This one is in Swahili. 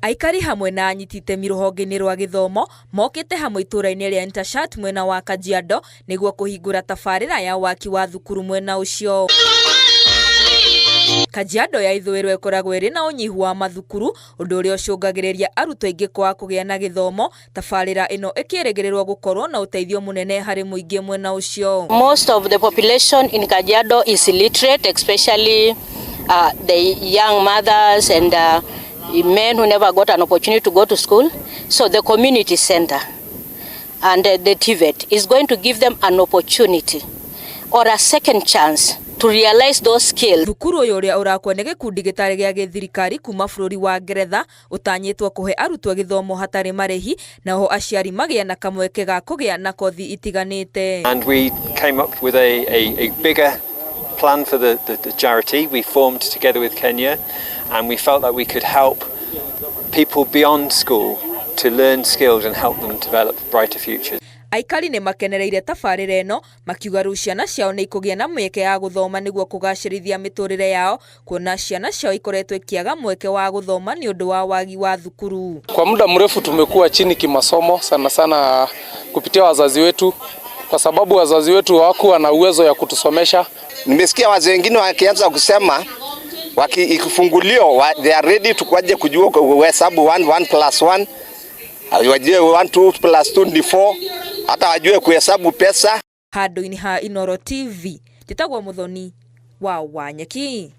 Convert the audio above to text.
Aikari hamwe na anyitite miruhonge-inĩ rwa gĩthomo mokĩte hamwe itũra-inĩ rĩa Intershat mwena wa Kajiado nĩguo kũhingũra tabarĩra ya waki wa thukuru mwena ũcio. Kajiado ya ithũĩro ĩkoragwo ĩrĩ na ũnyihu wa mathukuru, ũndũ ũrĩa ũcũngagĩrĩria arutwo aingĩ kwaga kũgĩa na gĩthomo. Tabarĩra ĩno ĩkĩrĩgĩrĩrwo gũkorwo na ũteithio mũnene harĩ mũingĩ mwena ũcio. Most of the population in Kajiado is illiterate, especially the young mothers and men who never got an opportunity to go to school. So the community center and the TVET is going to give them an opportunity or a second chance to realize those skills. Thukuru ũyũ ũrĩa ũrakwo nĩ gĩkundi gĩtarĩ gĩa gĩthirikari kuma bũrũri wa Ngeretha ũtanyĩtwo kũhe arutwo gĩthomo hatarĩ marĩhi, naho aciari magĩa na kamweke ga kũgĩa na kothi itiganĩte. And we came up with a bigger plan for the charity. We formed together with Kenya, and we felt that we could help people beyond school to learn skills and help them develop brighter futures. Aikari nĩ makenereire tabarĩra ĩno, makiuga rĩu ciana ciao nĩ ikũgĩa na mweke ya gũthoma nĩguo kũgacĩrithia mĩtũrĩre yao, kuona ciana ciao ikoretwo ikiaga mweke wa gũthoma nĩ ũndũ wa wagi wa thukuru. Kwa muda mrefu tumekuwa chini kimasomo sana kupitia wazazi wetu, kwa sababu wazazi wetu hawakuwa na uwezo ya kutusomesha. Nimesikia wazee wengine wakianza kusema ikifungulio they are ready to kuja kujua kuhesabu 1 plus 1, wajue 1 2 plus 2 ni 4, hata wajue kuhesabu pesa. Handũ-inĩ ha Inooro TV, njĩtagwo Muthoni wa Wanyeki.